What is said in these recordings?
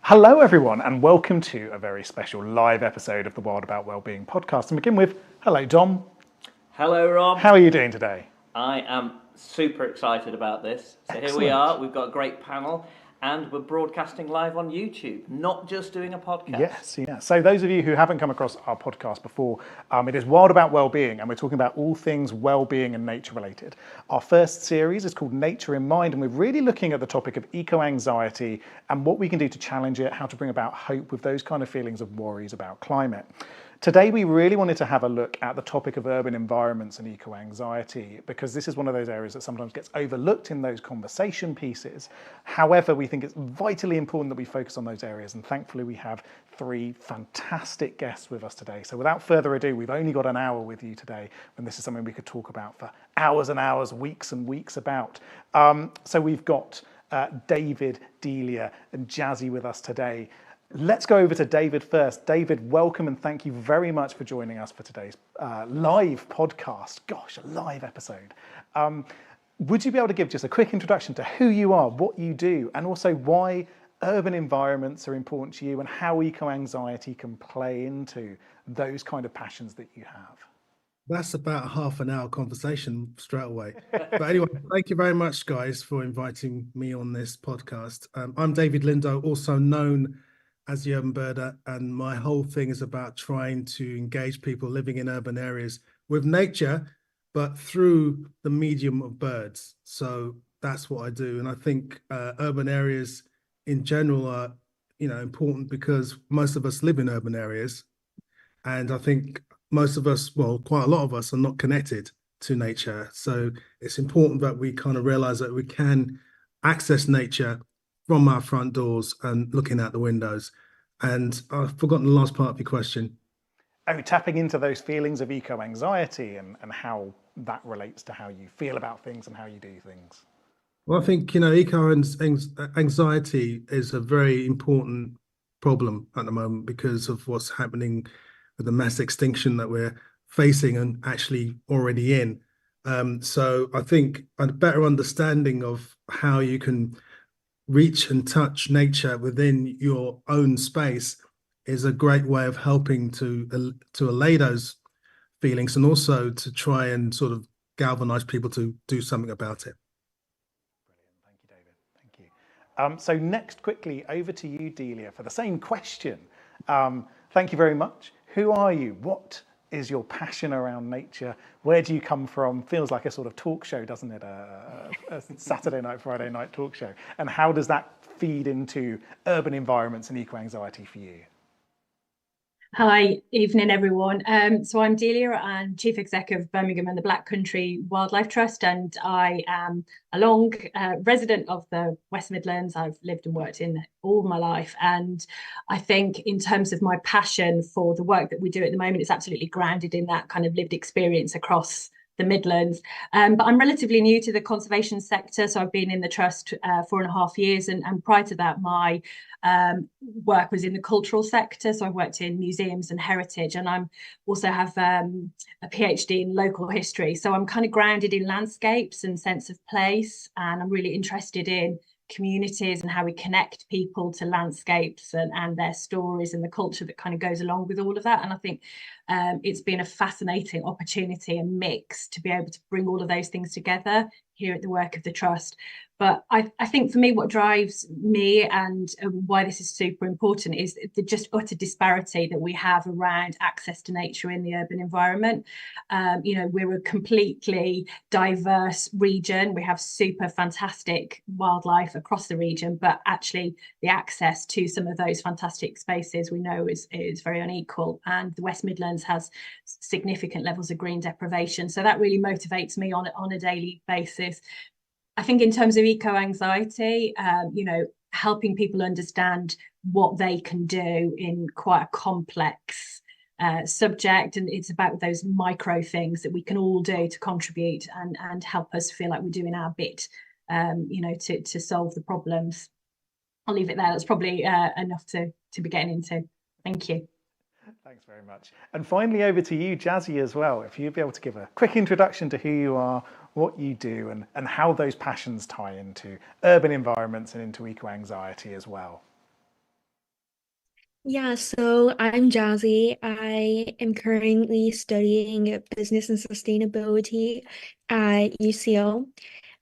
Hello everyone and welcome to a very special live episode of the About Wellbeing podcast. And begin with, hello Dom. Hello Rob. How are you doing today? I am super excited about this. So Excellent. Here we are, we've got a great panel and we're broadcasting live on YouTube, not just doing a podcast. Yes. So those of you who haven't come across our podcast before, it is About Wellbeing and we're talking about all things wellbeing and nature related. Our first series is called Nature in Mind and we're really looking at the topic of eco-anxiety and what we can do to challenge it, how to bring about hope with those kind of feelings of worries about climate. Today, we really wanted to have a look at the topic of urban environments and eco-anxiety because this is one of those areas that sometimes gets overlooked in those conversation pieces. However, we think it's vitally important that we focus on those areas, and thankfully we have three fantastic guests with us today. So without further ado, we've only got an hour with you today, and this is something we could talk about for hours and hours, weeks and weeks about. So we've got David, Delia and Jazzy with us today. Let's go over to David first. David, welcome and thank you very much for joining us for today's live podcast. Gosh, a live episode. Would you be able to give just a quick introduction to who you are, what you do, and also why urban environments are important to you and how eco-anxiety can play into those kind of passions that you have? That's about a half an hour conversation straight away. But anyway, thank you very much, guys, for inviting me on this podcast. I'm David Lindo, also known as the Urban Birder, and my whole thing is about trying to engage people living in urban areas with nature, but through the medium of birds. So that's what I do. And I think urban areas in general are, important because most of us live in urban areas. And I think most of us, well, quite a lot of us are not connected to nature. So it's important that we kind of realize that we can access nature from our front doors and looking out the windows. And I've forgotten the last part of your question. Oh, tapping into those feelings of eco-anxiety and how that relates to how you feel about things and how you do things. Well, I think, eco-anxiety is a very important problem at the moment because of what's happening with the mass extinction that we're facing and actually already in. So I think a better understanding of how you can reach and touch nature within your own space is a great way of helping to allay those feelings and also to try and sort of galvanize people to do something about it. Brilliant. Thank you, David. Thank you. So next, quickly, over to you, Delia, for the same question. Thank you very much. Who are you? What is your passion around nature? Where do you come from? Feels like a sort of talk show, doesn't it? A Saturday night, Friday night talk show. And how does that feed into urban environments and eco-anxiety for you? Hi, evening everyone. So I'm Delia, I'm Chief Exec of Birmingham and the Black Country Wildlife Trust, and I am a long resident of the West Midlands. I've lived and worked in all my life, and I think in terms of my passion for the work that we do at the moment, it's absolutely grounded in that kind of lived experience across the Midlands. But I'm relatively new to the conservation sector, so I've been in the trust 4.5 years, and prior to that my work was in the cultural sector, so I've worked in museums and heritage, and I'm also have a PhD in local history, so I'm kind of grounded in landscapes and sense of place, and I'm really interested in communities and how we connect people to landscapes and their stories and the culture that kind of goes along with all of that. And I think it's been a fascinating opportunity and mix to be able to bring all of those things together here at the work of the trust. But I think for me, what drives me and why this is super important is the just utter disparity that we have around access to nature in the urban environment. We're a completely diverse region. We have super fantastic wildlife across the region, but actually the access to some of those fantastic spaces we know is very unequal. And the West Midlands has significant levels of green deprivation. So that really motivates me on a daily basis. I think in terms of eco-anxiety, helping people understand what they can do in quite a complex subject, and it's about those micro things that we can all do to contribute and help us feel like we're doing our bit, to solve the problems. I'll leave it there. That's probably enough to be getting into. Thank you. Thanks very much. And finally, over to you, Jazzy, as well. If you'd be able to give a quick introduction to who you are, what you do, and how those passions tie into urban environments and into eco-anxiety as well. Yeah, so I'm Jazzy. I am currently studying business and sustainability at UCL.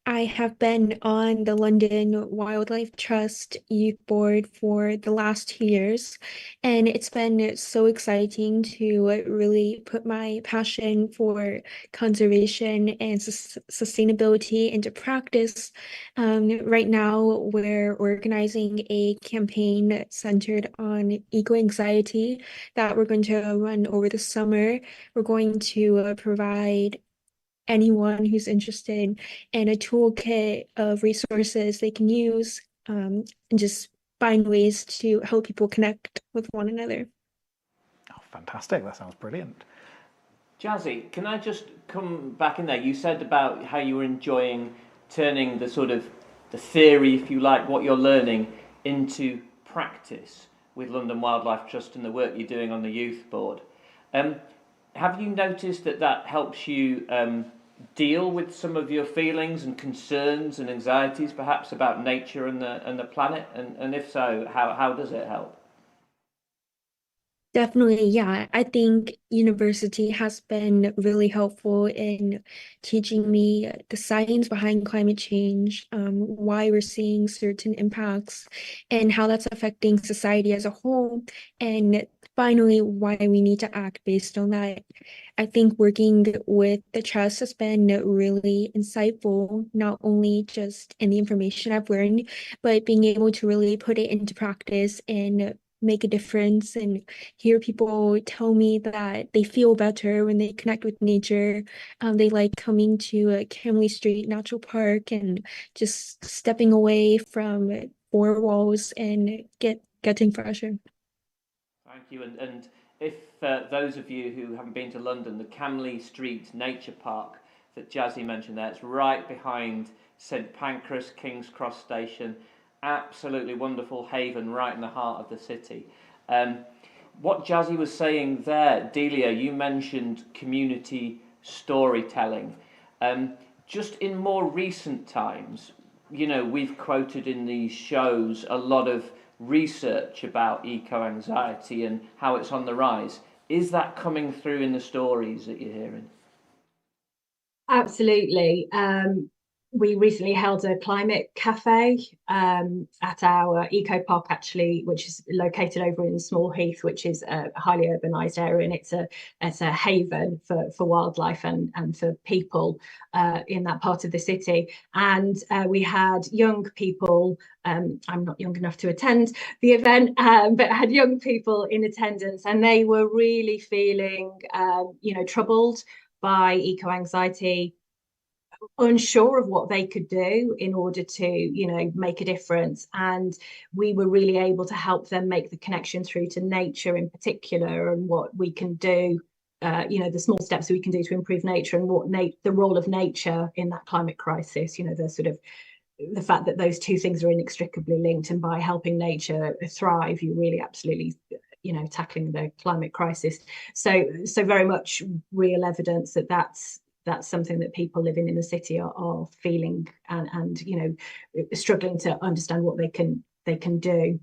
I have been on the London Wildlife Trust Youth Board for the last 2 years, and it's been so exciting to really put my passion for conservation and sustainability into practice. Right now, we're organizing a campaign centered on eco-anxiety that we're going to run over the summer. We're going to provide anyone who's interested in a toolkit of resources they can use, and just find ways to help people connect with one another. Oh, fantastic. That sounds brilliant. Jazzy, can I just come back in there? You said about how you were enjoying turning the sort of the theory, if you like, what you're learning into practice with London Wildlife Trust and the work you're doing on the youth board. Um, have you noticed that that helps you deal with some of your feelings and concerns and anxieties, perhaps about nature and the planet? And if so, how does it help? Definitely, yeah. I think university has been really helpful in teaching me the science behind climate change, why we're seeing certain impacts, and how that's affecting society as a whole, and finally, why we need to act based on that. I think working with the trust has been really insightful, not only just in the information I've learned, but being able to really put it into practice and make a difference and hear people tell me that they feel better when they connect with nature. They like coming to Camley Street Natural Park and just stepping away from four walls and getting fresh air. Thank you. And if those of you who haven't been to London, the Camley Street Nature Park that Jazzy mentioned there, it's right behind St Pancras King's Cross Station. Absolutely wonderful haven right in the heart of the city. Um, what Jazzy was saying there, Delia, you mentioned community storytelling. Just in more recent times, you know, we've quoted in these shows a lot of research about eco-anxiety and how it's on the rise. Is that coming through in the stories that you're hearing? Absolutely. We recently held a climate cafe at our eco park, actually, which is located over in Small Heath, which is a highly urbanised area, and it's a haven for wildlife and for people in that part of the city. And we had young people. I'm not young enough to attend the event, but had young people in attendance, and they were really feeling, troubled by eco anxiety, unsure of what they could do in order to, make a difference. And we were really able to help them make the connection through to nature in particular, and what we can do, the small steps we can do to improve nature, and what the role of nature in that climate crisis, the sort of the fact that those two things are inextricably linked, and by helping nature thrive, you really absolutely, tackling the climate crisis. So very much real evidence that that's something that people living in the city are feeling, and struggling to understand what they can do.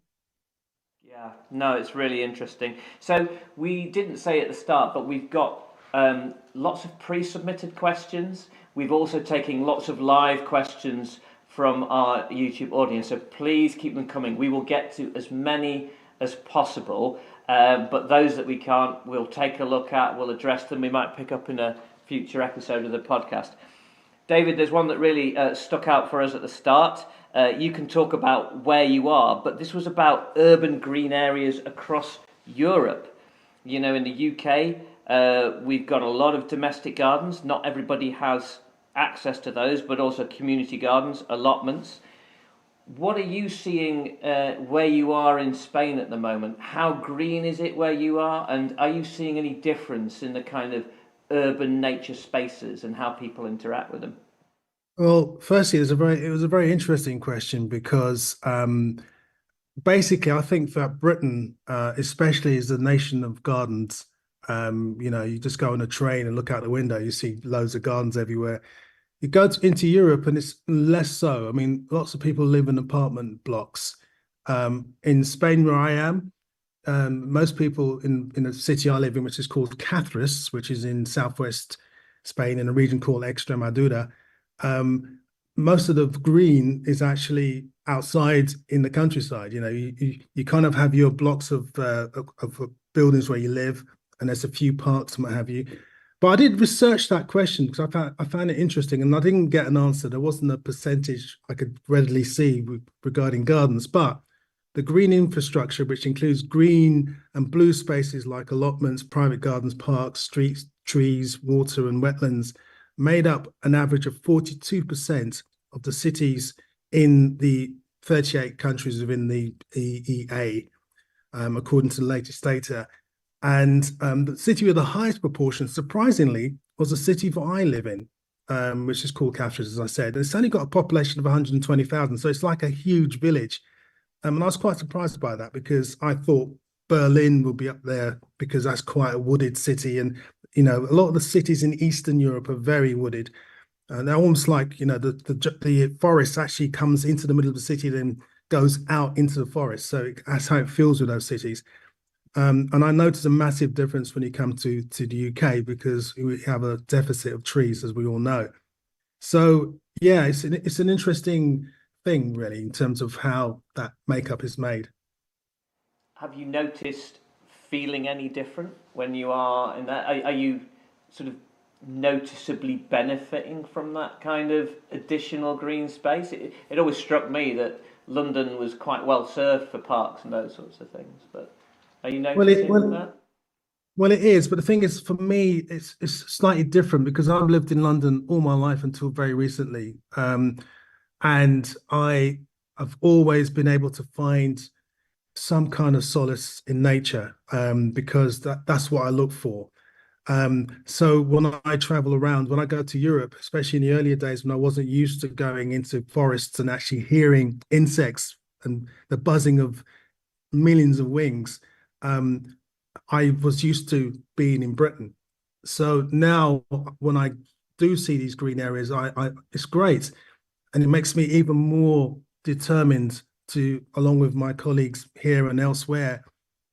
Yeah, no, it's really interesting. So we didn't say at the start, but we've got lots of pre-submitted questions. We've also taken lots of live questions from our YouTube audience, so please keep them coming. We will get to as many as possible, but those that we can't, we'll take a look at, we'll address them. We might pick up in a future episode of the podcast. David, there's one that really stuck out for us at the start. You can talk about where you are, but this was about urban green areas across Europe. You know, in the UK, we've got a lot of domestic gardens. Not everybody has access to those, but also community gardens, allotments. What are you seeing where you are in Spain at the moment? How green is it where you are? And are you seeing any difference in the kind of urban nature spaces and how people interact with them? Well, firstly, it was a very interesting question because basically I think that Britain, especially is the nation of gardens. You just go on a train and look out the window, you see loads of gardens everywhere. You go into Europe and it's less so. I mean, lots of people live in apartment blocks. In Spain, where I am, most people in a city I live in, which is called Cáceres, which is in southwest Spain in a region called Extremadura, most of the green is actually outside in the countryside. You kind of have your blocks of buildings where you live, and there's a few parks and what have you. But I did research that question because I found it interesting, and I didn't get an answer. There wasn't a percentage I could readily see regarding gardens, but the green infrastructure, which includes green and blue spaces like allotments, private gardens, parks, streets, trees, water, and wetlands, made up an average of 42% of the cities in the 38 countries within the EEA, according to the latest data. And the city with the highest proportion, surprisingly, was the city that I live in, which is called Cáceres, as I said. And it's only got a population of 120,000, so it's like a huge village. And I was quite surprised by that because I thought Berlin would be up there because that's quite a wooded city. And, a lot of the cities in Eastern Europe are very wooded. And they're almost like, the forest actually comes into the middle of the city, then goes out into the forest. So that's how it feels with those cities. And I noticed a massive difference when you come to the UK because we have a deficit of trees, as we all know. So, yeah, it's an interesting thing, really, in terms of how that makeup is made. Have you noticed feeling any different when you are in that? Are you sort of noticeably benefiting from that kind of additional green space? It always struck me that London was quite well served for parks and those sorts of things, but are you noticing that? Well, it is, but the thing is, for me, it's slightly different because I've lived in London all my life until very recently, and I have always been able to find some kind of solace in nature, because that's what I look for. So when I travel around, when I go to Europe, especially in the earlier days when I wasn't used to going into forests and actually hearing insects and the buzzing of millions of wings, I was used to being in Britain. So now when I do see these green areas, it's great. And it makes me even more determined to, along with my colleagues here and elsewhere,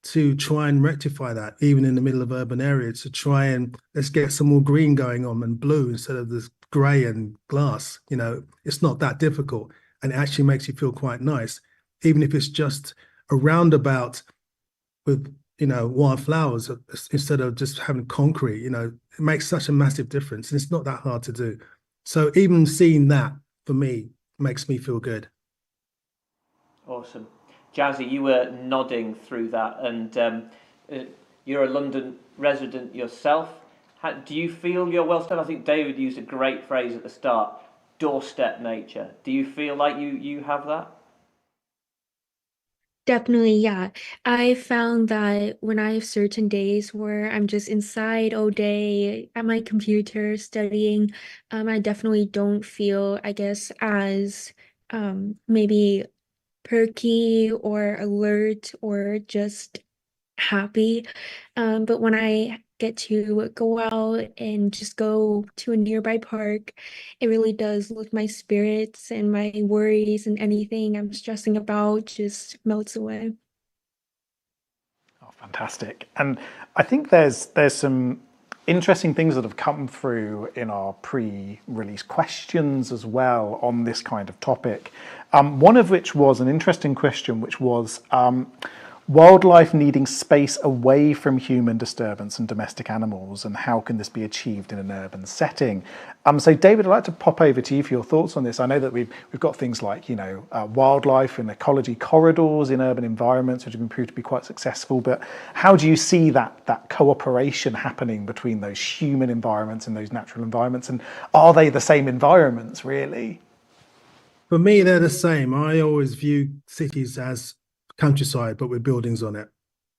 to try and rectify that, even in the middle of urban areas, to try and let's get some more green going on and blue instead of this grey and glass. It's not that difficult, and it actually makes you feel quite nice, even if it's just a roundabout with wildflowers instead of just having concrete. It makes such a massive difference, and it's not that hard to do. So even seeing that, for me, makes me feel good. Awesome. Jazzy, you were nodding through that, and you're a London resident yourself. Do you feel you're well served? I think David used a great phrase at the start, doorstep nature. Do you feel like you have that? Definitely, yeah. I found that when I have certain days where I'm just inside all day at my computer studying, I definitely don't feel, I guess, as maybe perky or alert or just happy. But when I get to go out and just go to a nearby park, it really does lift my spirits, and my worries and anything I'm stressing about just melts away. Oh, fantastic. And I think there's some interesting things that have come through in our pre-release questions as well on this kind of topic. One of which was an interesting question, which was wildlife needing space away from human disturbance and domestic animals, and how can this be achieved in an urban setting? So David, I'd like to pop over to you for your thoughts on this. I know that we've got things like wildlife and ecology corridors in urban environments, which have been proved to be quite successful, but how do you see that cooperation happening between those human environments and those natural environments, and are they the same environments really? For me, they're the same. I always view cities as countryside, but with buildings on it.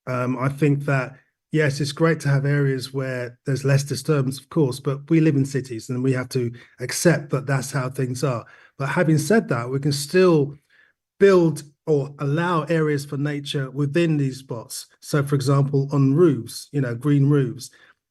I think that, yes, it's great to have areas where there's less disturbance, of course, but we live in cities and we have to accept that that's how things are. But having said that, we can still build or allow areas for nature within these spots. So, for example, on roofs, green roofs,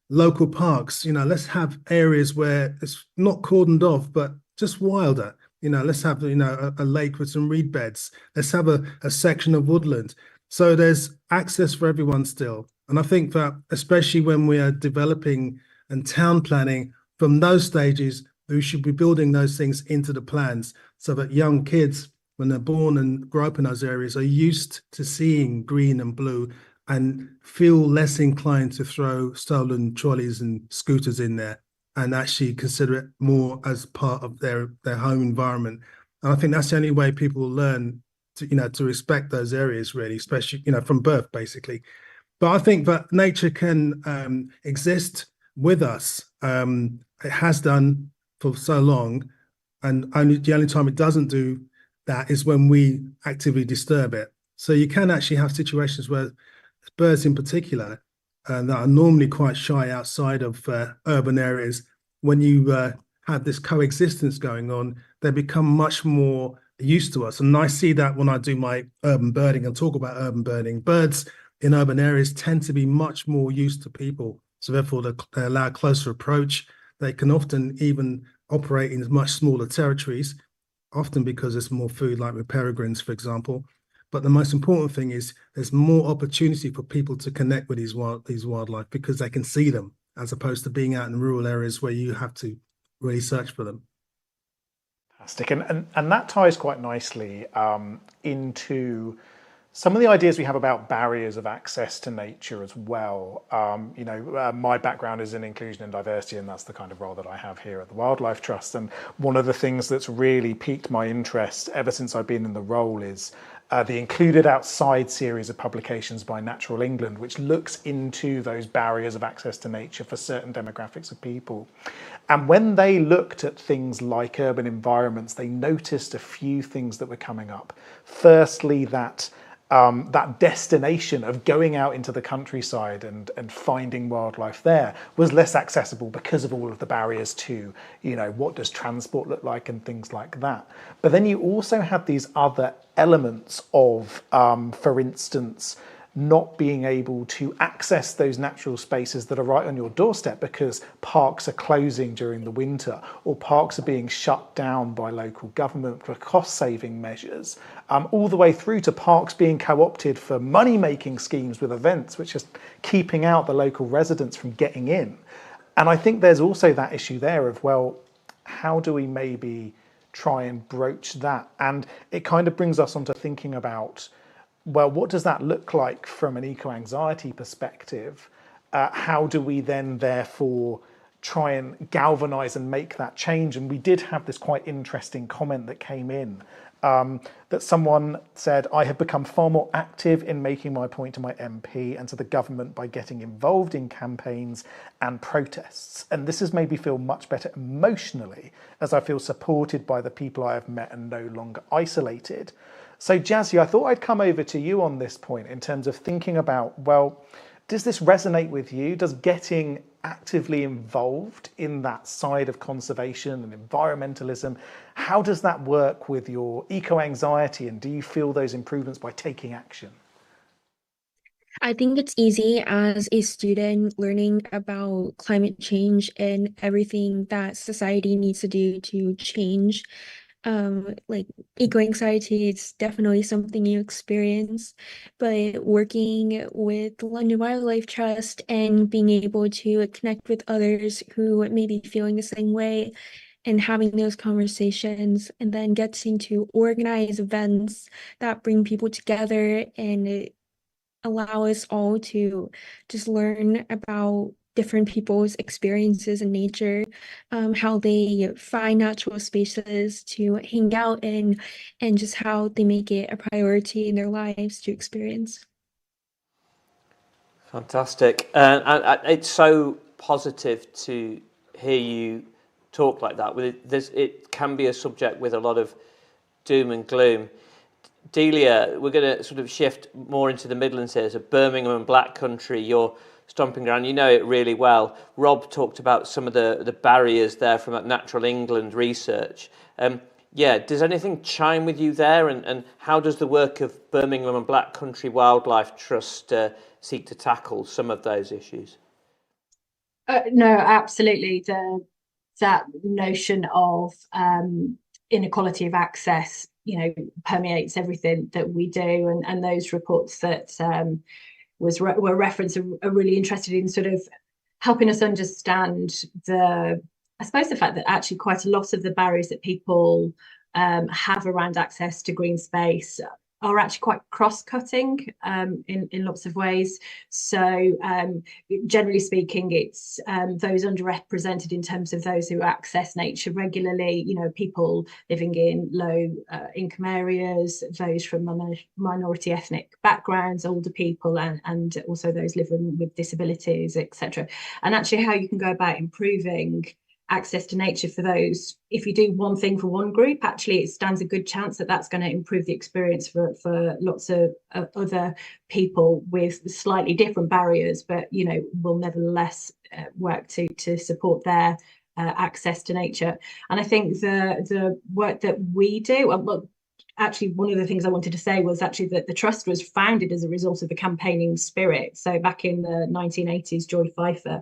local parks, let's have areas where it's not cordoned off, but just wilder. Let's have, a lake with some reed beds. Let's have a section of woodland. So there's access for everyone still. And I think that especially when we are developing and town planning, from those stages, we should be building those things into the plans so that young kids, when they're born and grow up in those areas, are used to seeing green and blue and feel less inclined to throw stolen trolleys and scooters in there and actually consider it more as part of their home environment. And I think that's the only way people will learn to respect those areas, really, especially from birth, basically. But I think that nature can exist with us. It has done for so long, and the only time it doesn't do that is when we actively disturb it. So you can actually have situations where birds in particular that are normally quite shy outside of urban areas, when you have this coexistence going on, they become much more used to us. And I see that when I do my urban birding and talk about urban birding. Birds in urban areas tend to be much more used to people. So therefore, they allow a closer approach. They can often even operate in much smaller territories, often because there's more food, like with peregrines, for example. But the most important thing is there's more opportunity for people to connect with these wildlife because they can see them, as opposed to being out in rural areas where you have to really search for them. Fantastic. And that ties quite nicely into some of the ideas we have about barriers of access to nature as well. My background is in inclusion and diversity, and that's the kind of role that I have here at the Wildlife Trust. And one of the things that's really piqued my interest ever since I've been in the role is the Included Outside series of publications by Natural England, which looks into those barriers of access to nature for certain demographics of people. And when they looked at things like urban environments, they noticed a few things that were coming up. Firstly, that destination of going out into the countryside and finding wildlife there was less accessible because of all of the barriers to, what does transport look like and things like that. But then you also had these other elements of, for instance, not being able to access those natural spaces that are right on your doorstep because parks are closing during the winter, or parks are being shut down by local government for cost-saving measures, all the way through to parks being co-opted for money-making schemes with events, which is keeping out the local residents from getting in. And I think there's also that issue there of, well, how do we maybe try and broach that? And it kind of brings us onto thinking about, well, what does that look like from an eco-anxiety perspective? How do we then therefore try and galvanize and make that change? And we did have this quite interesting comment that came in, that someone said, I have become far more active in making my point to my MP and to the government by getting involved in campaigns and protests. And this has made me feel much better emotionally, as I feel supported by the people I have met and no longer isolated. So Jazzy, I thought I'd come over to you on this point in terms of thinking about, well, does this resonate with you? Does getting actively involved in that side of conservation and environmentalism, how does that work with your eco-anxiety, and do you feel those improvements by taking action? I think it's easy as a student learning about climate change and everything that society needs to do to change. Like eco-anxiety is definitely something you experience, but working with the London Wildlife Trust and being able to connect with others who may be feeling the same way and having those conversations, and then getting to organize events that bring people together and allow us all to just learn about different people's experiences in nature, how they find natural spaces to hang out in, and just how they make it a priority in their lives to experience. Fantastic. And it's so positive to hear you talk like that. It can be a subject with a lot of doom and gloom. Delia, we're going to sort of shift more into the Midlands here. So Birmingham and Black Country, your stomping ground, you know it really well. Rob talked about some of the barriers there from Natural England research. Does anything chime with you there? And how does the work of Birmingham and Black Country Wildlife Trust seek to tackle some of those issues? No, absolutely. That notion of inequality of access, permeates everything that we do. And those reports that were referenced are really interested in sort of helping us understand I suppose the fact that actually quite a lot of the barriers that people have around access to green space are actually quite cross-cutting in lots of ways. So generally speaking, it's those underrepresented in terms of those who access nature regularly, people living in low income areas, those from minority ethnic backgrounds, older people, and also those living with disabilities, etc. And actually how you can go about improving access to nature for those. If you do one thing for one group, actually it stands a good chance that that's going to improve the experience for lots of other people with slightly different barriers, but will nevertheless work to support their access to nature. And I think the work that we do, well, actually, one of the things I wanted to say was actually that the trust was founded as a result of the campaigning spirit. So back in the 1980s, Joy Pfeiffer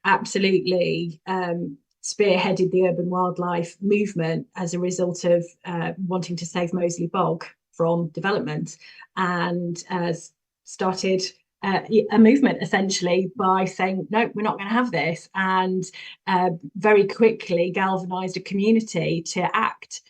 absolutely spearheaded the urban wildlife movement as a result of wanting to save Moseley Bog from development, and started a movement essentially by saying, no, we're not going to have this, and very quickly galvanized a community to act.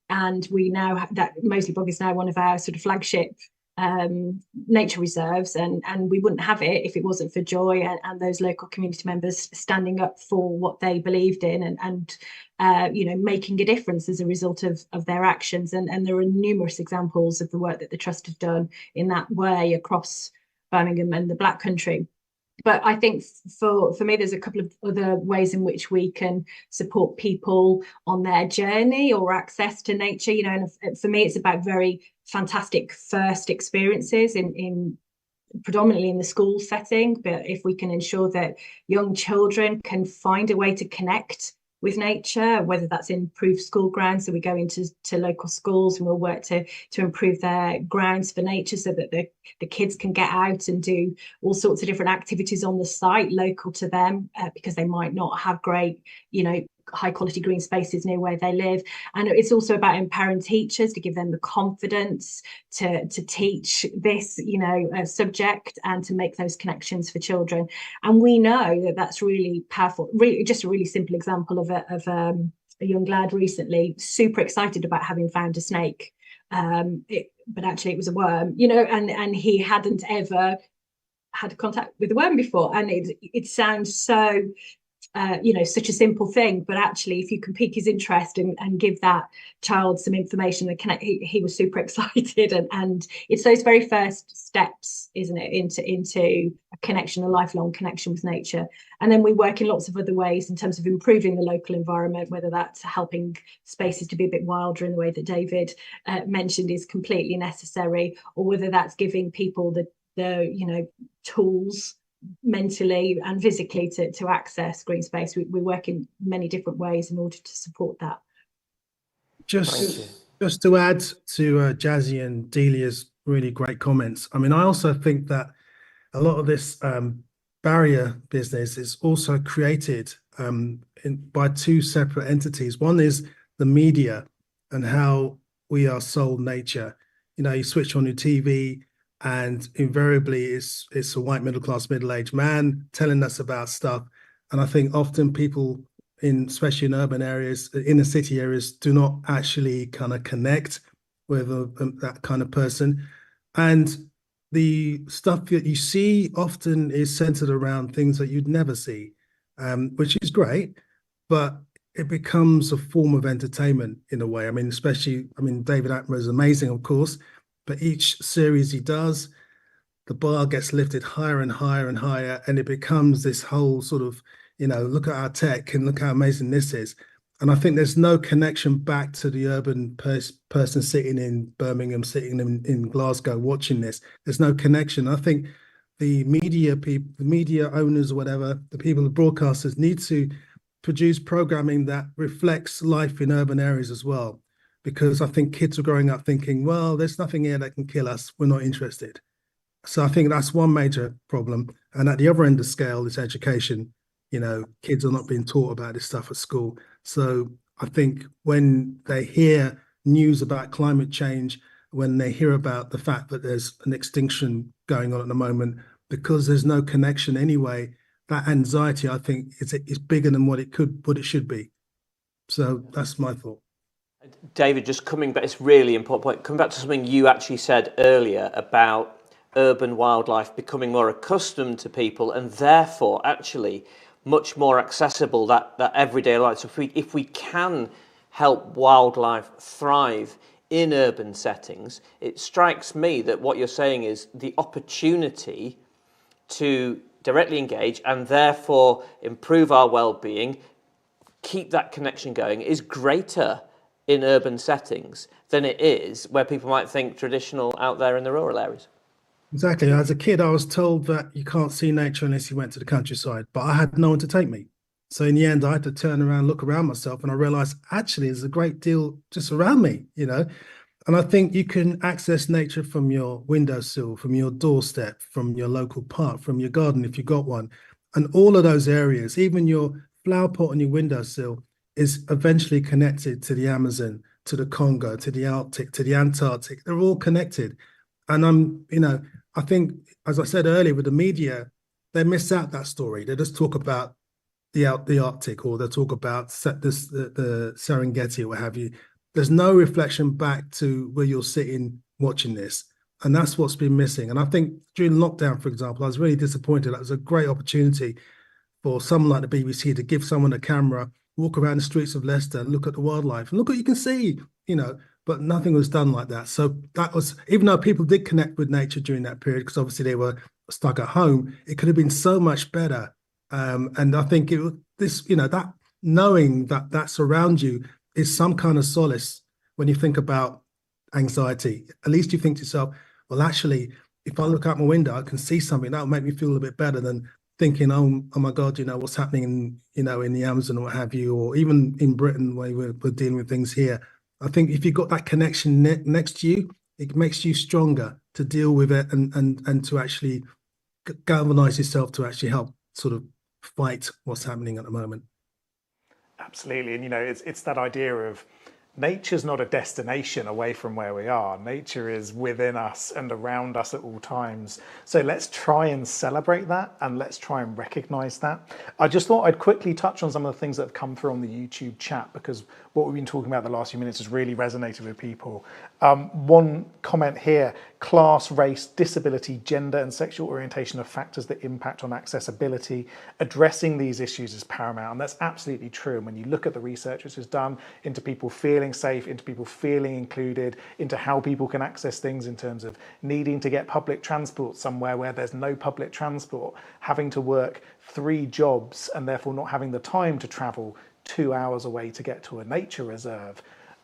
And we now have that. Moseley Bog is now one of our sort of flagship nature reserves, and we wouldn't have it if it wasn't for Joy and those local community members standing up for what they believed in, and making a difference as a result of their actions. And there are numerous examples of the work that the trust have done in that way across Birmingham and the Black Country. But I think for me, there's a couple of other ways in which we can support people on their journey or access to nature. And for me, it's about very fantastic first experiences in predominantly in the school setting. But if we can ensure that young children can find a way to connect with nature, whether that's improved school grounds, so we go into local schools and we'll work to improve their grounds for nature so that the kids can get out and do all sorts of different activities on the site local to them, because they might not have great high quality green spaces near where they live. And it's also about empowering teachers to give them the confidence to teach this subject and to make those connections for children. And we know that that's really powerful. Really, just a really simple example of a young lad recently super excited about having found a snake, but actually it was a worm, and he hadn't ever had contact with a worm before. And it sounds so such a simple thing, but actually if you can pique his interest and give that child some information that connect, he was super excited. And it's those very first steps, isn't it, into a connection, a lifelong connection with nature. And then we work in lots of other ways in terms of improving the local environment, whether that's helping spaces to be a bit wilder in the way that David mentioned is completely necessary, or whether that's giving people the tools mentally and physically to access green space. We work in many different ways in order to support that. Just to add to Jazzy and Delia's really great comments, I mean, I also think that a lot of this barrier business is also created by two separate entities. One is the media and how we are sold nature. You switch on your TV, and invariably it's a white middle-class middle-aged man telling us about stuff. And I think often people especially in urban areas, inner city areas, do not actually kind of connect with that kind of person. And the stuff that you see often is centered around things that you'd never see, which is great, but it becomes a form of entertainment in a way. I mean, David Attenborough is amazing, of course, but each series he does, the bar gets lifted higher and higher and higher, and it becomes this whole sort of, look at our tech and look how amazing this is. And I think there's no connection back to the urban person sitting in Birmingham, sitting in Glasgow watching this. There's no connection. I think the media people, the media owners or whatever, the people, the broadcasters need to produce programming that reflects life in urban areas as well. Because I think kids are growing up thinking, well, there's nothing here that can kill us. We're not interested. So I think that's one major problem. And at the other end of the scale is education. Kids are not being taught about this stuff at school. So I think when they hear news about climate change, when they hear about the fact that there's an extinction going on at the moment, because there's no connection anyway, that anxiety, I think, is bigger than what it should be. So that's my thought. David, just coming back, it's really important point. Coming back to something you actually said earlier about urban wildlife becoming more accustomed to people and therefore actually much more accessible, that everyday life. So if we can help wildlife thrive in urban settings, it strikes me that what you're saying is the opportunity to directly engage and therefore improve our well-being, keep that connection going, is greater in urban settings than it is where people might think traditional out there in the rural areas. Exactly. As a kid, I was told that you can't see nature unless you went to the countryside, but I had no one to take me. So in the end, I had to turn around, look around myself, and I realized actually there's a great deal just around me, And I think you can access nature from your windowsill, from your doorstep, from your local park, from your garden if you've got one. And all of those areas, even your flower pot on your windowsill, is eventually connected to the Amazon, to the Congo, to the Arctic, to the Antarctic. They're all connected. And I think, as I said earlier, with the media, they miss out that story. They just talk about the Arctic, or they talk about the Serengeti or what have you. There's no reflection back to where you're sitting watching this. And that's what's been missing. And I think during lockdown, for example, I was really disappointed. That was a great opportunity for someone like the BBC to give someone a camera, walk around the streets of Leicester, look at the wildlife, and look what you can see, but nothing was done like that. So that was, even though people did connect with nature during that period, because obviously they were stuck at home, it could have been so much better. And I think that knowing that that's around you is some kind of solace when you think about anxiety. At least you think to yourself, well, actually, if I look out my window, I can see something that'll make me feel a bit better than thinking, oh my God, what's happening in the Amazon or what have you, or even in Britain where we're dealing with things here. I think if you've got that connection next to you, it makes you stronger to deal with it and to actually galvanize yourself to actually help sort of fight what's happening at the moment. Absolutely. And, it's that idea of nature's not a destination away from where we are. Nature is within us and around us at all times. So let's try and celebrate that, and let's try and recognize that. I just thought I'd quickly touch on some of the things that have come through on the YouTube chat, because what we've been talking about the last few minutes has really resonated with people. One comment here: class, race, disability, gender and sexual orientation are factors that impact on accessibility. Addressing these issues is paramount, and that's absolutely true. And when you look at the research which is done into people feeling safe, into people feeling included, into how people can access things in terms of needing to get public transport somewhere where there's no public transport, having to work 3 jobs and therefore not having the time to travel 2 hours away to get to a nature reserve.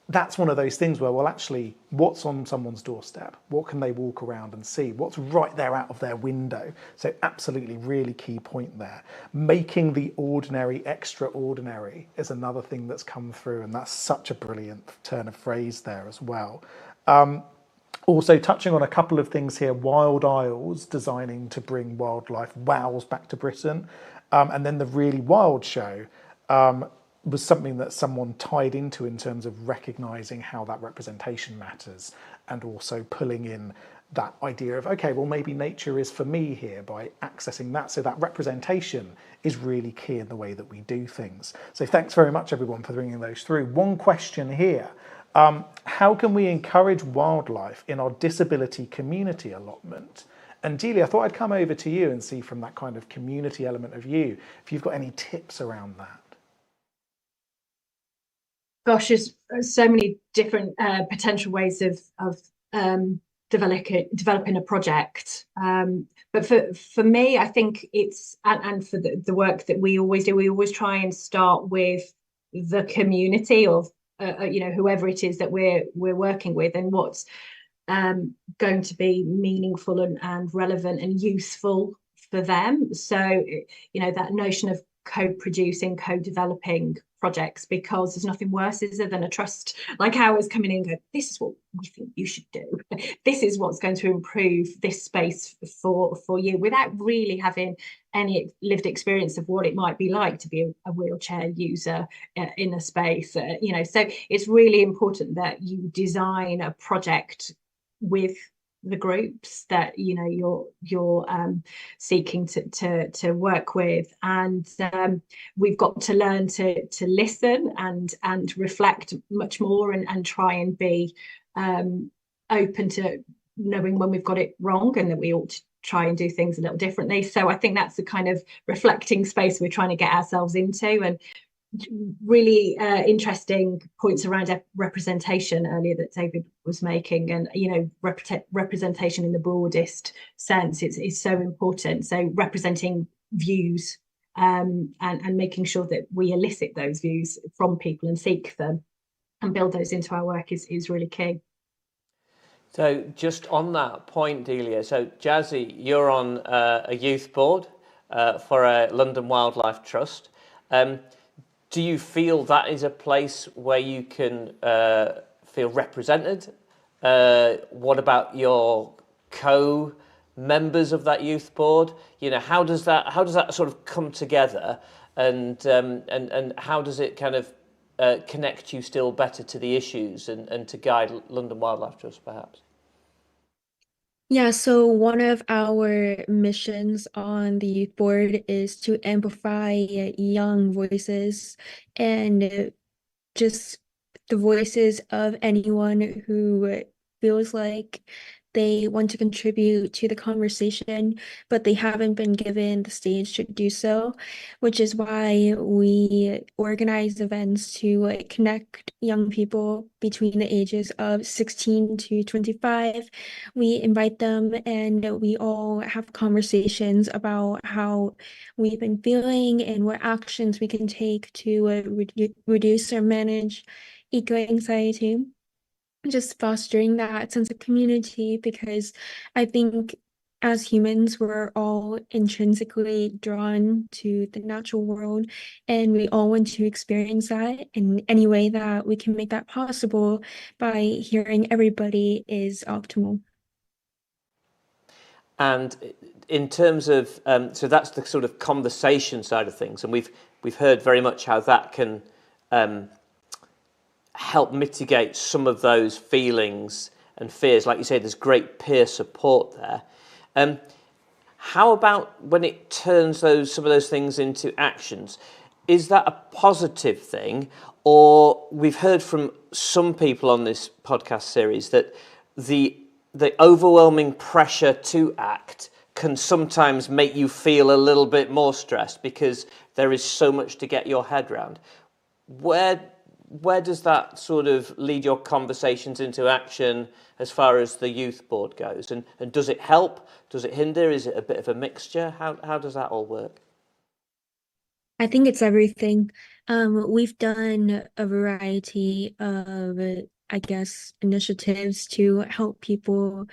That's one of those things where, well, actually, what's on someone's doorstep? What can they walk around and see? What's right there out of their window? So absolutely, really key point there. Making the ordinary extraordinary is another thing that's come through, and that's such a brilliant turn of phrase there as well. Also touching on a couple of things here: Wild Isles designing to bring wildlife wows back to Britain, and then the Really Wild show was something that someone tied into in terms of recognizing how that representation matters, and also pulling in that idea of, okay, well, maybe nature is for me here by accessing that. So that representation is really key in the way that we do things. So thanks very much, everyone, for bringing those through. One question here: how can we encourage wildlife in our disability community allotment? And Delia, I thought I'd come over to you and see from that kind of community element of you, if you've got any tips around that. Gosh, there's so many different potential ways of developing a project. But for me, I think it's, and for the work that we always do, we always try and start with the community of whoever it is that we're working with, and what's going to be meaningful and relevant and useful for them. So that notion of co-producing, co-developing projects, because there's nothing worse, is there, than a trust like ours coming in and go, this is what we think you should do. This is what's going to improve this space for you, without really having any lived experience of what it might be like to be a wheelchair user in a space. So it's really important that you design a project with the groups that you're seeking to work with, and we've got to learn to listen and reflect much more, and try and be open to knowing when we've got it wrong and that we ought to try and do things a little differently. So I think that's the kind of reflecting space we're trying to get ourselves into. And really interesting points around representation earlier that David was making, and representation in the broadest sense is so important. So representing views and making sure that we elicit those views from people and seek them and build those into our work is really key. So just on that point, Delia, so Jazzy, you're on a youth board for a London Wildlife Trust. Do you feel that is a place where you can feel represented? What about your co-members of that youth board? How does that sort of come together, and how does it kind of connect you still better to the issues and to guide London Wildlife Trust, perhaps? Yeah, so one of our missions on the youth board is to amplify young voices and just the voices of anyone who feels like they want to contribute to the conversation, but they haven't been given the stage to do so, which is why we organize events to connect young people between the ages of 16 to 25. We invite them and we all have conversations about how we've been feeling and what actions we can take to reduce or manage eco-anxiety. Just fostering that sense of community, because I think as humans, we're all intrinsically drawn to the natural world, and we all want to experience that in any way that we can make that possible by hearing everybody is optimal. And in terms of, so that's the sort of conversation side of things, and we've heard very much how that can help mitigate some of those feelings and fears. Like you say, there's great peer support there. How about when it turns some of those things into actions? Is that a positive thing? Or we've heard from some people on this podcast series that the overwhelming pressure to act can sometimes make you feel a little bit more stressed because there is so much to get your head around. Where does that sort of lead your conversations into action as far as the youth board goes? And does it help? Does it hinder? Is it a bit of a mixture? How does that all work? I think it's everything. We've done a variety of, I guess, initiatives to help people,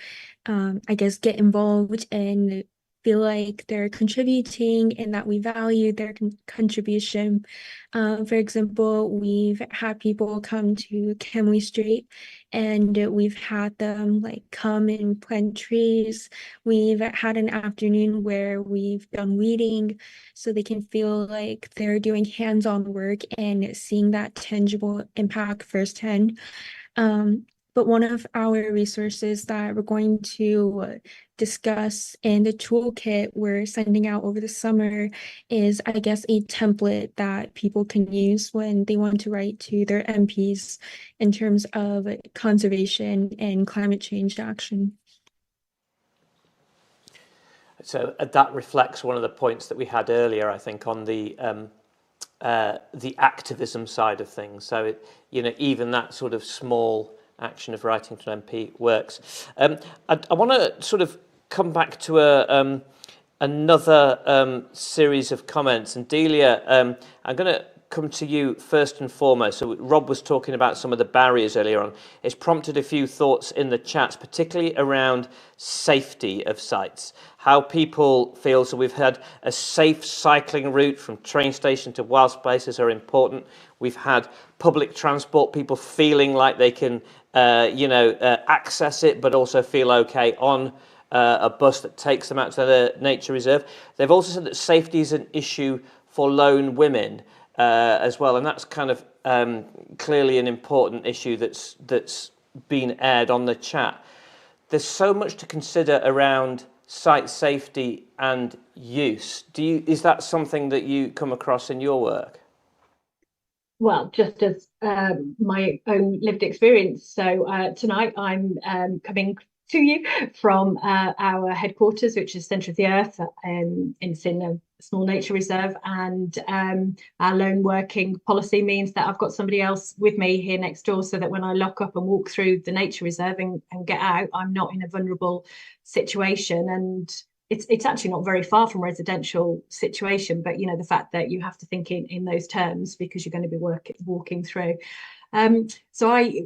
get involved and feel like they're contributing and that we value their contribution. For example, we've had people come to Camley Street and we've had them come and plant trees. We've had an afternoon where we've done weeding so they can feel like they're doing hands-on work and seeing that tangible impact firsthand. But one of our resources that we're going to discuss in the toolkit we're sending out over the summer is, I guess, a template that people can use when they want to write to their MPs in terms of conservation and climate change action. So that reflects one of the points that we had earlier, I think, on the activism side of things. So even that sort of small action of writing to an MP works. I want to sort of come back to another series of comments. And Delia, I'm going to come to you first and foremost. So Rob was talking about some of the barriers earlier on. It's prompted a few thoughts in the chats, particularly around safety of sites, how people feel. So we've had a safe cycling route from train station to wild spaces are important. We've had public transport, people feeling like they can, access it, but also feel okay on a bus that takes them out to the nature reserve. They've also said that safety is an issue for lone women as well, and that's kind of clearly an important issue that's been aired on the chat. There's so much to consider around site safety and use. Is that something that you come across in your work? Well, just as my own lived experience. So tonight I'm coming to you from our headquarters, which is centre of the earth in a small nature reserve, and our lone working policy means that I've got somebody else with me here next door, so that when I lock up and walk through the nature reserve and get out, I'm not in a vulnerable situation. And it's actually not very far from residential situation, but the fact that you have to think in those terms because you're going to be walking through. So I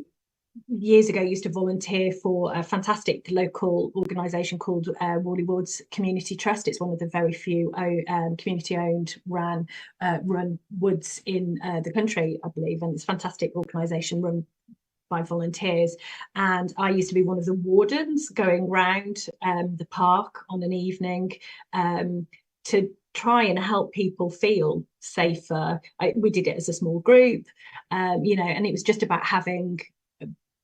years ago used to volunteer for a fantastic local organisation called Worley Woods Community Trust. It's one of the very few community-owned run woods in the country, I believe, and it's a fantastic organisation run by volunteers. And I used to be one of the wardens going round the park on an evening to try and help people feel safer. We did it as a small group, and it was just about having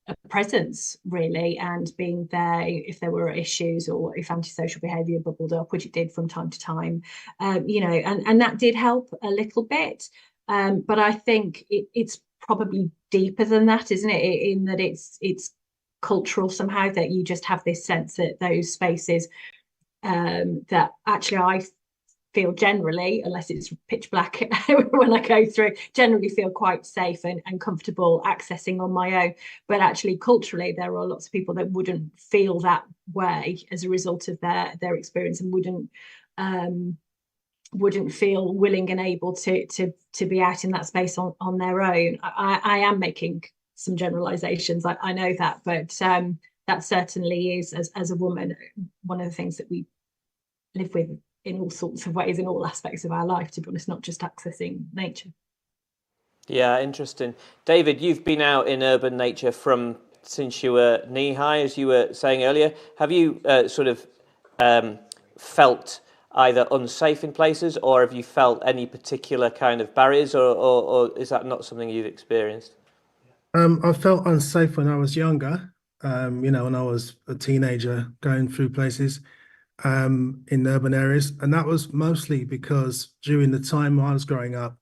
a presence really, and being there if there were issues or if antisocial behaviour bubbled up, which it did from time to time, and that did help a little bit. But I think it's probably deeper than that, isn't it? In that it's cultural somehow, that you just have this sense that those spaces that actually I feel generally, unless it's pitch black when I go through, generally feel quite safe and comfortable accessing on my own. But actually culturally, there are lots of people that wouldn't feel that way as a result of their experience, and wouldn't feel willing and able to be out in that space on their own. I am making some generalizations, I know that, but that certainly is, as a woman, one of the things that we live with in all sorts of ways, in all aspects of our life, to be honest, not just accessing nature. Yeah, interesting. David, you've been out in urban nature since you were knee-high, as you were saying earlier. Have you felt either unsafe in places, or have you felt any particular kind of barriers, or is that not something you've experienced? I felt unsafe when I was younger, when I was a teenager going through places in urban areas. And that was mostly because during the time I was growing up,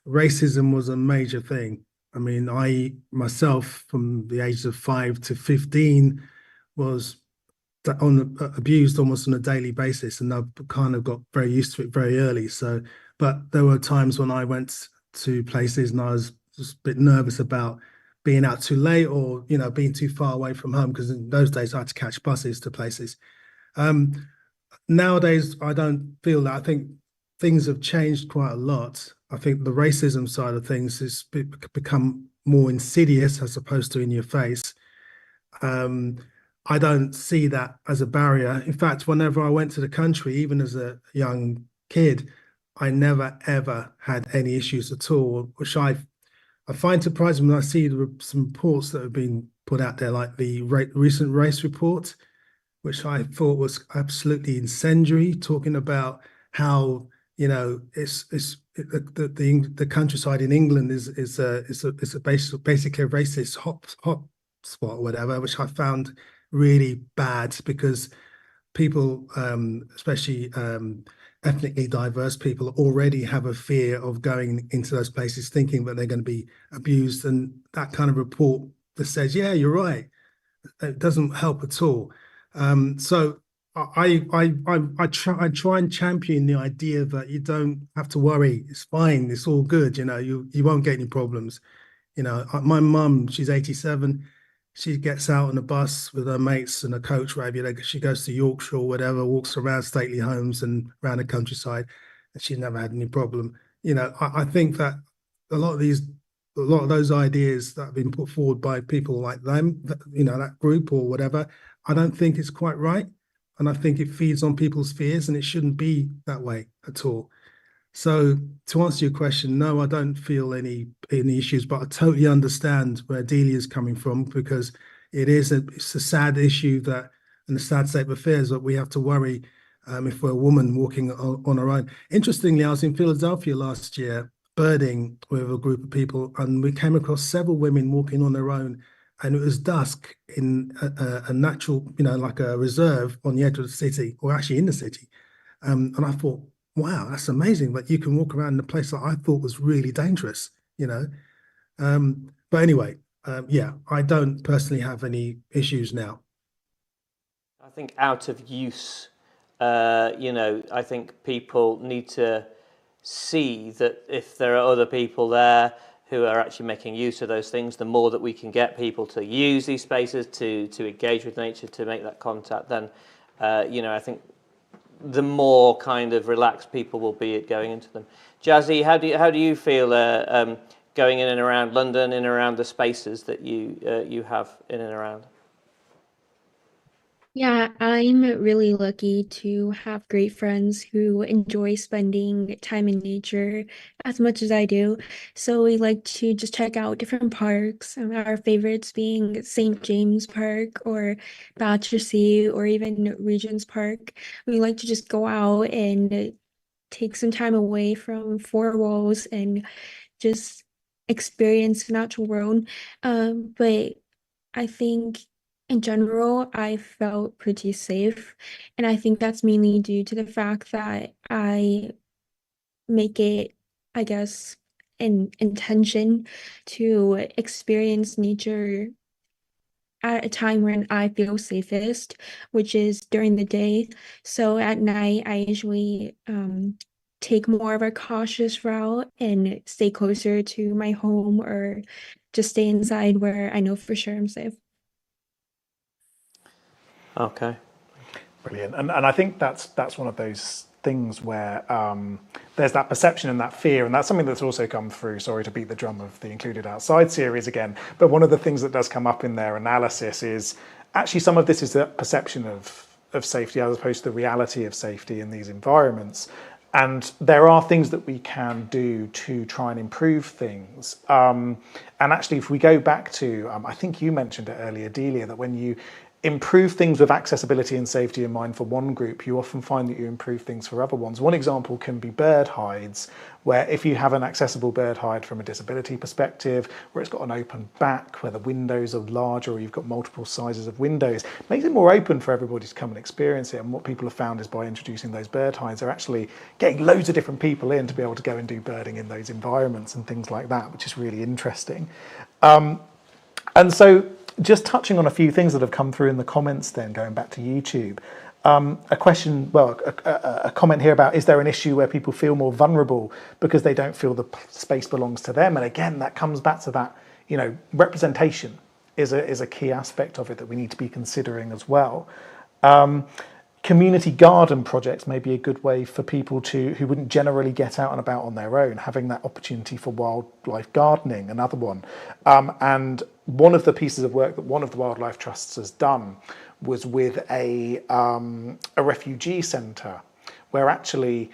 racism was a major thing. I mean, I myself, from the ages of 5 to 15, was abused almost on a daily basis, and I've kind of got very used to it very early. So, but there were times when I went to places and I was just a bit nervous about being out too late, or being too far away from home, because in those days I had to catch buses to places. Nowadays, I don't feel that. I think things have changed quite a lot. I think the racism side of things has become more insidious as opposed to in your face. I don't see that as a barrier. In fact, whenever I went to the country, even as a young kid, I never, ever had any issues at all, which I find surprising when I see some reports that have been put out there, like the recent race report, which I thought was absolutely incendiary, talking about how the countryside in England is basically a racist hot spot or whatever, which I found really bad, because people, especially ethnically diverse people, already have a fear of going into those places, thinking that they're going to be abused, and that kind of report that says, yeah, you're right, it doesn't help at all. So I try and champion the idea that you don't have to worry. It's fine. It's all good. You won't get any problems. My mum, she's 87. She gets out on a bus with her mates and a coach, whatever. She goes to Yorkshire or whatever, walks around stately homes and around the countryside, and she's never had any problem. I think that a lot of those ideas that have been put forward by people like them, that group or whatever, I don't think it's quite right. And I think it feeds on people's fears, and it shouldn't be that way at all. So to answer your question, no, I don't feel any issues, but I totally understand where Delia's coming from, because it's a sad issue and a sad state of affairs that we have to worry if we're a woman walking on our own. Interestingly, I was in Philadelphia last year birding with a group of people, and we came across several women walking on their own, and it was dusk in a natural, like a reserve on the edge of the city, or actually in the city. And I thought, wow, that's amazing that you can walk around in a place that I thought was really dangerous, But anyway, yeah, I don't personally have any issues now. I think out of use, I think people need to see that if there are other people there who are actually making use of those things, the more that we can get people to use these spaces, to engage with nature, to make that contact, then, I think the more kind of relaxed people will be at going into them. Jazzy, how do you feel going in and around London, in and around the spaces that you have in and around? Yeah, I'm really lucky to have great friends who enjoy spending time in nature as much as I do. So we like to just check out different parks, our favorites being St. James Park or Battersea or even Regent's Park. We like to just go out and take some time away from four walls and just experience the natural world. But I think in general, I felt pretty safe. And I think that's mainly due to the fact that I make it, I guess, an intention to experience nature at a time when I feel safest, which is during the day. So at night, I usually take more of a cautious route and stay closer to my home or just stay inside where I know for sure I'm safe. Okay. Brilliant. And I think that's one of those things where there's that perception and that fear, and that's something that's also come through, sorry to beat the drum of the Included Outside series again, but one of the things that does come up in their analysis is actually some of this is the perception of safety as opposed to the reality of safety in these environments. And there are things that we can do to try and improve things. And actually, if we go back to, I think you mentioned it earlier, Delia, that when you improve things with accessibility and safety in mind for one group, you often find that you improve things for other ones. One example can be bird hides, where if you have an accessible bird hide from a disability perspective, where it's got an open back, where the windows are larger, or you've got multiple sizes of windows, it makes it more open for everybody to come and experience it. And what people have found is by introducing those bird hides, they're actually getting loads of different people in to be able to go and do birding in those environments and things like that, which is really interesting. And so just touching on a few things that have come through in the comments then, going back to YouTube, a question, well, a comment here about, is there an issue where people feel more vulnerable because they don't feel the space belongs to them? And again, that comes back to that, representation is a key aspect of it that we need to be considering as well. Community garden projects may be a good way for people who wouldn't generally get out and about on their own, having that opportunity for wildlife gardening, another one. And one of the pieces of work that one of the wildlife trusts has done was with a refugee centre, where actually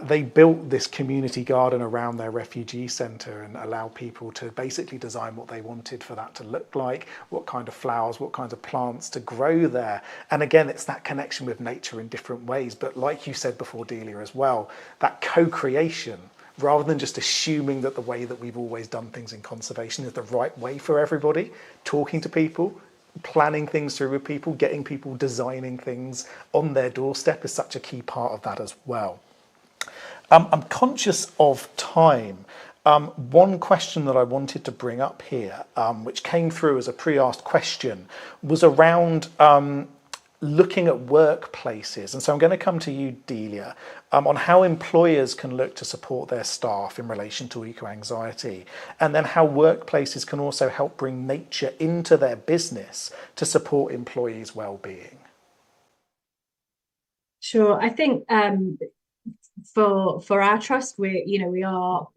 they built this community garden around their refugee centre and allow people to basically design what they wanted for that to look like, what kind of flowers, what kinds of plants to grow there. And again, it's that connection with nature in different ways. But like you said before, Delia, as well, that co-creation, rather than just assuming that the way that we've always done things in conservation is the right way for everybody, talking to people, planning things through with people, getting people designing things on their doorstep is such a key part of that as well. I'm conscious of time. One question that I wanted to bring up here, which came through as a pre-asked question, was around looking at workplaces. And so I'm going to come to you, Delia, on how employers can look to support their staff in relation to eco-anxiety, and then how workplaces can also help bring nature into their business to support employees' well-being. Sure, I think for our trust, we are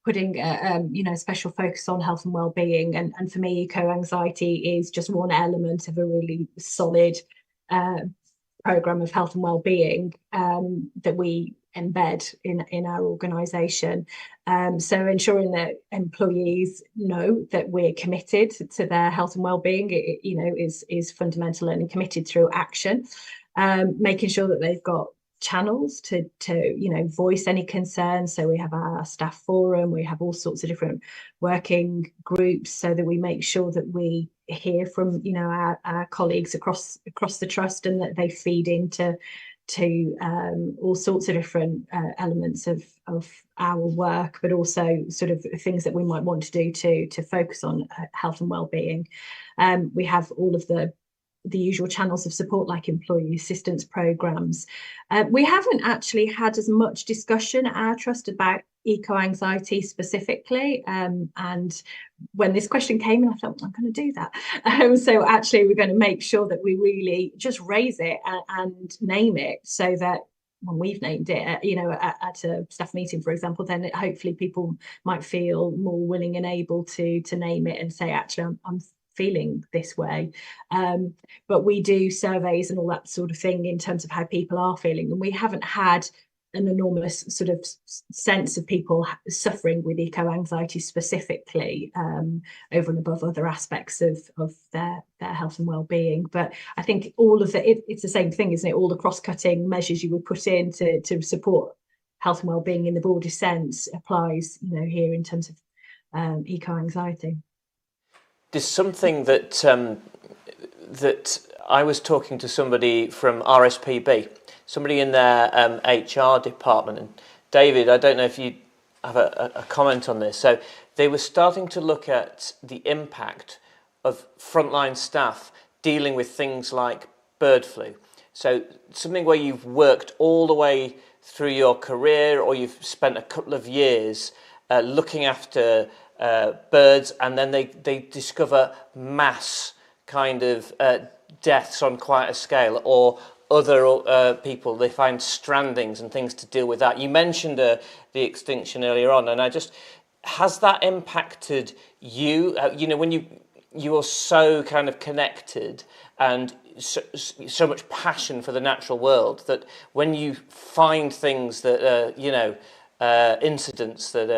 putting a special focus on health and well-being, and for me, eco-anxiety is just one element of a really solid program of health and well-being that we embed in our organization. So ensuring that employees know that we're committed to their health and well-being, is fundamental, and committed through action. Making sure that they've got channels to voice any concerns. So we have our staff forum, we have all sorts of different working groups, so that we make sure that we hear from our colleagues across the trust, and that they feed into all sorts of different elements of our work, but also sort of things that we might want to do to focus on health and well-being. We have all of the usual channels of support, like employee assistance programs. We haven't actually had as much discussion at our trust about eco-anxiety specifically, and when this question came in, I thought, I'm going to do that. So actually we're going to make sure that we really just raise it and name it, so that when we've named it, at a staff meeting, for example, then hopefully people might feel more willing and able to name it and say, actually, I'm feeling this way. But we do surveys and all that sort of thing in terms of how people are feeling, and we haven't had an enormous sort of sense of people suffering with eco-anxiety specifically, over and above other aspects of their health and well-being. But I think all of it's the same thing, isn't it? All the cross-cutting measures you would put in to support health and well-being in the broader sense applies, here in terms of eco-anxiety. There's something that I was talking to somebody from RSPB, somebody in their HR department. And David, I don't know if you have a comment on this. So they were starting to look at the impact of frontline staff dealing with things like bird flu. So something where you've worked all the way through your career, or you've spent a couple of years looking after birds, and then they discover mass kind of deaths on quite a scale, or other people, they find strandings and things to deal with that. You mentioned the extinction earlier on, and has that impacted you? When you are so kind of connected and so much passion for the natural world, that when you find things that incidents that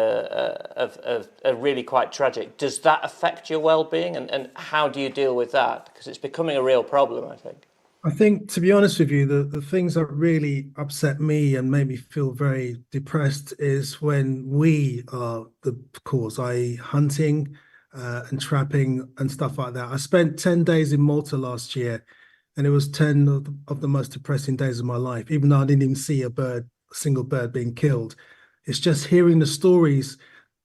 are really quite tragic, does that affect your well-being, and how do you deal with that? Because it's becoming a real problem, I think. I think, to be honest with you, the things that really upset me and made me feel very depressed is when we are the cause, i.e. hunting and trapping and stuff like that. I spent 10 days in Malta last year, and it was 10 of the most depressing days of my life, even though I didn't even see a single bird being killed. It's just hearing the stories,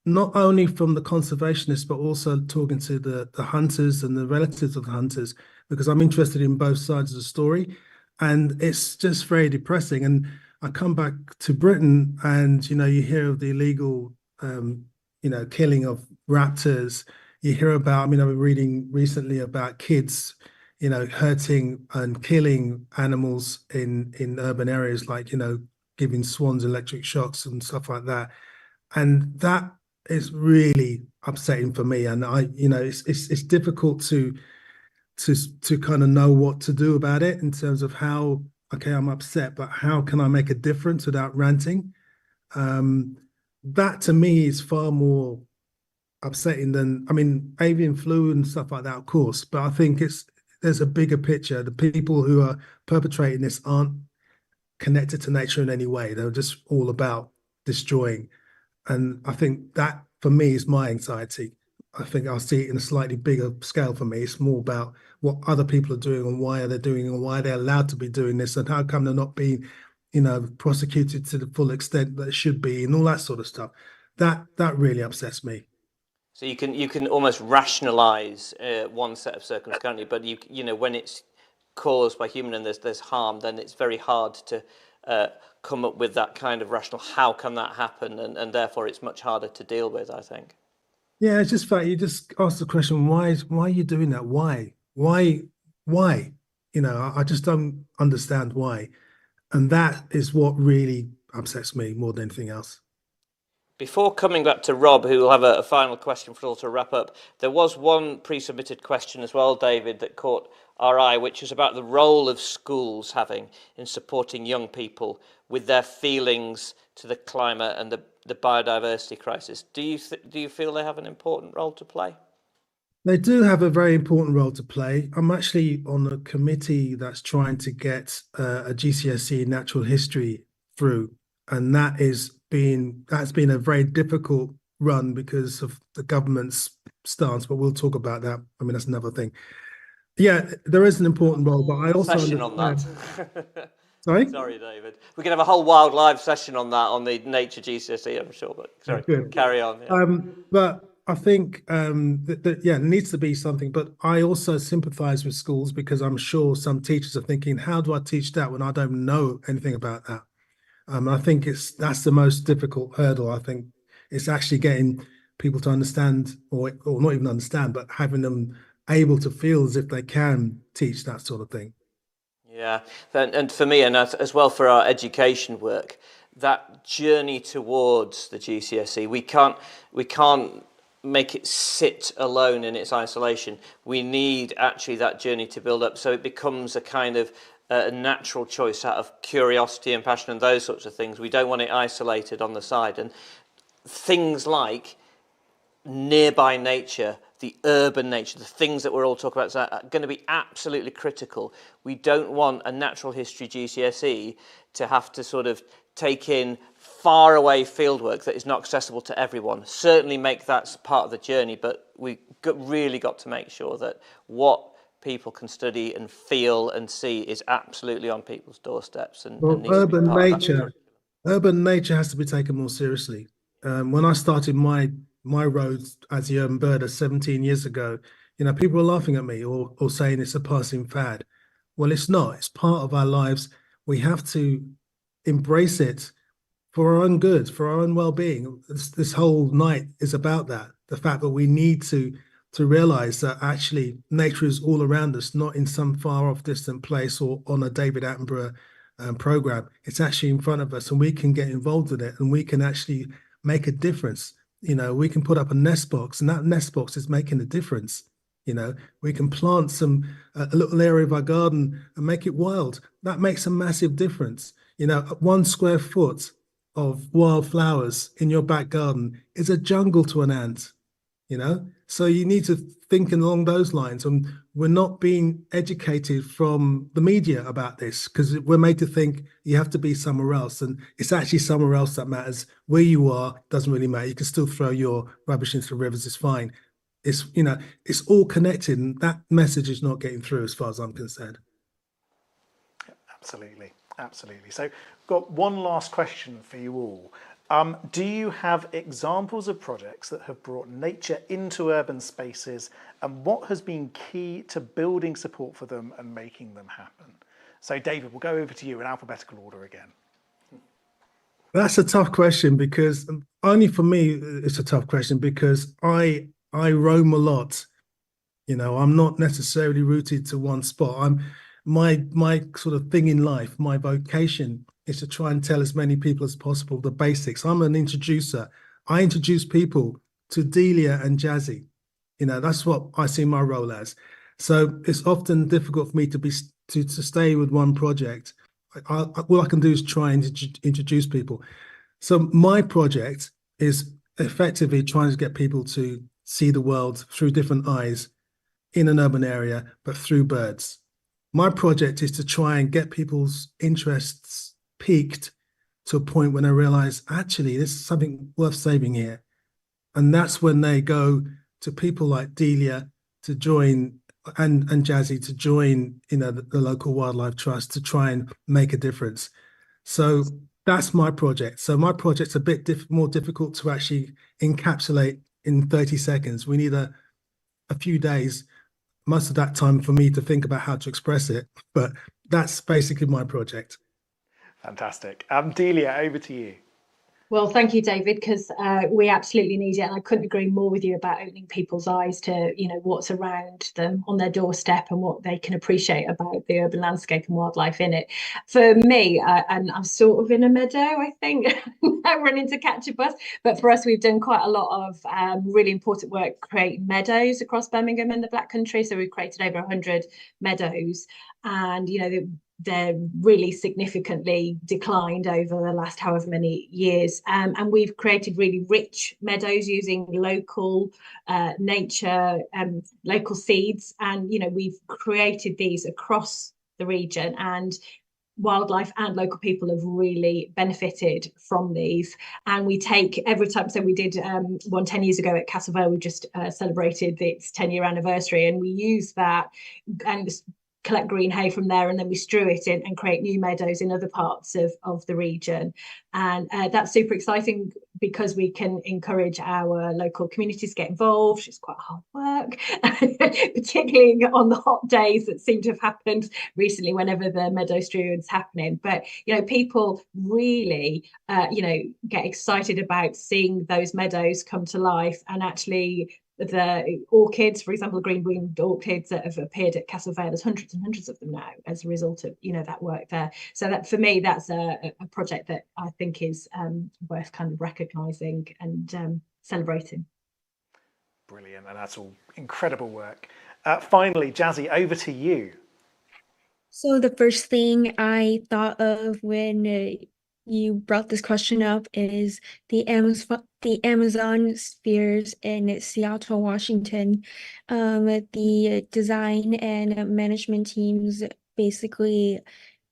not only from the conservationists, but also talking to the hunters and the relatives of the hunters, because I'm interested in both sides of the story. And it's just very depressing. And I come back to Britain, and, you hear of the illegal, killing of raptors. You hear about, I've been reading recently about kids, hurting and killing animals in urban areas, like, giving swans electric shocks and stuff like that. And that is really upsetting for me. And it's difficult to kind of know what to do about it, in terms of how, okay, I'm upset, but how can I make a difference without ranting? That to me is far more upsetting than, avian flu and stuff like that, of course, but I think there's a bigger picture. The people who are perpetrating this aren't connected to nature in any way. They're just all about destroying. And I think that, for me, is my anxiety. I think I'll see it in a slightly bigger scale for me. It's more about what other people are doing, and why are they doing, and why they're allowed to be doing this, and how come they're not being, prosecuted to the full extent that it should be, and all that sort of stuff. That really upsets me. So you can almost rationalise one set of circumstances, can't you? But when it's caused by human and there's harm, then it's very hard to come up with that kind of rational, how can that happen, and therefore it's much harder to deal with, I think. Yeah, it's just fact, you just ask the question, why are you doing that? Why? I just don't understand why. And that is what really upsets me more than anything else. Before coming back to Rob, who will have a final question for all to wrap up, there was one pre-submitted question as well, David, that caught our eye, which is about the role of schools having in supporting young people with their feelings to the climate and the biodiversity crisis. Do you feel they have an important role to play? They do have a very important role to play. I'm actually on a committee that's trying to get a GCSE natural history through, and that's been a very difficult run because of the government's stance. But we'll talk about that. I mean, that's another thing. Yeah, there is an important role, but I also session on that. Sorry? Sorry, David. We can have a whole wild live session on that on the nature GCSE, I'm sure. But sorry, carry on. Yeah. But I think that there needs to be something. But I also sympathise with schools because I'm sure some teachers are thinking, how do I teach that when I don't know anything about that? I think that's the most difficult hurdle. I think it's actually getting people to understand, or not even understand, but having them able to feel as if they can teach that sort of thing. Yeah, and for me, and as well for our education work, that journey towards the GCSE, we can't make it sit alone in its isolation. We need actually that journey to build up, so it becomes a kind of a natural choice out of curiosity and passion and those sorts of things. We don't want it isolated on the side, and things like nearby nature, the urban nature, the things that we're all talking about are going to be absolutely critical. We don't want a natural history GCSE to have to sort of take in far away fieldwork that is not accessible to everyone. Certainly make that part of the journey, but we really got to make sure that what people can study and feel and see is absolutely on people's doorsteps. And urban nature has to be taken more seriously. When I started my roads as the urban birder 17 years ago, people were laughing at me or saying it's a passing fad. Well, it's not. It's part of our lives. We have to embrace it for our own good, for our own well-being. This whole night is about that. The fact that we need to realize that actually nature is all around us, not in some far off distant place or on a David Attenborough program. It's actually in front of us, and we can get involved in it, and we can actually make a difference. We can put up a nest box, and that nest box is making a difference. We can plant a little area of our garden and make it wild. That makes a massive difference. 1 square foot of wildflowers in your back garden is a jungle to an ant. So you need to think along those lines. And we're not being educated from the media about this because we're made to think you have to be somewhere else. And it's actually somewhere else that matters. Where you are doesn't really matter. You can still throw your rubbish into the rivers. It's fine. It's all connected. And that message is not getting through as far as I'm concerned. Absolutely. Absolutely. So we've got one last question for you all. Do you have examples of projects that have brought nature into urban spaces, and what has been key to building support for them and making them happen? So David, we'll go over to you in alphabetical order again. That's a tough question because only for me, it's a tough question because I roam a lot. I'm not necessarily rooted to one spot. My sort of thing in life, my vocation is to try and tell as many people as possible the basics. I'm an introducer. I introduce people to Delia and Jazzy. That's what I see my role as. So it's often difficult for me to stay with one project. All I can do is try and introduce people. So my project is effectively trying to get people to see the world through different eyes in an urban area, but through birds. My project is to try and get people's interests peaked to a point when they realize, actually, this is something worth saving here. And that's when they go to people like Delia to join and Jazzy to join, the local wildlife trust to try and make a difference. So that's my project. So my project's a bit more difficult to actually encapsulate in 30 seconds. We need a few days, most of that time for me to think about how to express it. But that's basically my project. Fantastic. Delia, over to you. Well, thank you, David, because we absolutely need it, and I couldn't agree more with you about opening people's eyes to, what's around them on their doorstep and what they can appreciate about the urban landscape and wildlife in it. For me, and I'm sort of in a meadow, I think, running to catch a bus, but for us, we've done quite a lot of really important work creating meadows across Birmingham and the Black Country. So we've created over 100 meadows, and they're really significantly declined over the last however many years. And we've created really rich meadows using local nature and local seeds. And, we've created these across the region, and wildlife and local people have really benefited from these. And we take every time, so we did one 10 years ago at Castle Vale. We just celebrated its 10-year anniversary, and we use that and collect green hay from there, and then we strew it in and create new meadows in other parts of the region. And that's super exciting because we can encourage our local communities to get involved. It's quite hard work, particularly on the hot days that seem to have happened recently whenever the meadow strewing is happening. But people really get excited about seeing those meadows come to life, and actually the orchids, for example, green-winged orchids that have appeared at Castle Vale. There's hundreds and hundreds of them now as a result of that work there. So that, for me, that's a project that I think is worth kind of recognising and celebrating. Brilliant, and that's all incredible work. Finally, Jazzy, over to you. So the first thing I thought of when you brought this question up is the Amazon spheres in Seattle, Washington. The design and management teams basically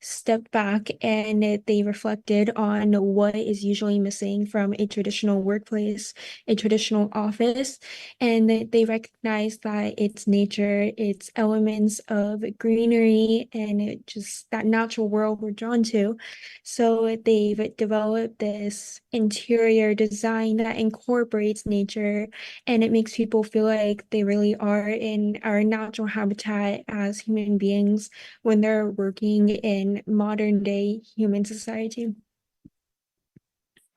stepped back and they reflected on what is usually missing from a traditional workplace, a traditional office, and they recognize that it's nature, it's elements of greenery, and just that natural world we're drawn to. So they've developed this interior design that incorporates nature, and it makes people feel like they really are in our natural habitat as human beings when they're working in modern day human society.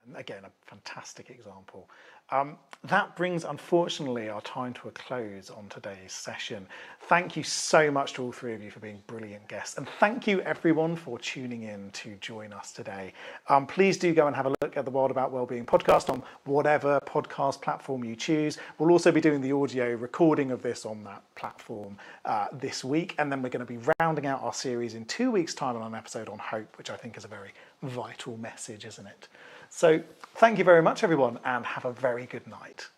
And again, a fantastic example. That brings, unfortunately, our time to a close on today's session. Thank you so much to all three of you for being brilliant guests. And thank you, everyone, for tuning in to join us today. Please do go and have a look at the Wild About Wellbeing podcast on whatever podcast platform you choose. We'll also be doing the audio recording of this on that platform this week. And then we're going to be rounding out our series in 2 weeks' time on an episode on hope, which I think is a very vital message, isn't it? So thank you very much, everyone, and have a very good night.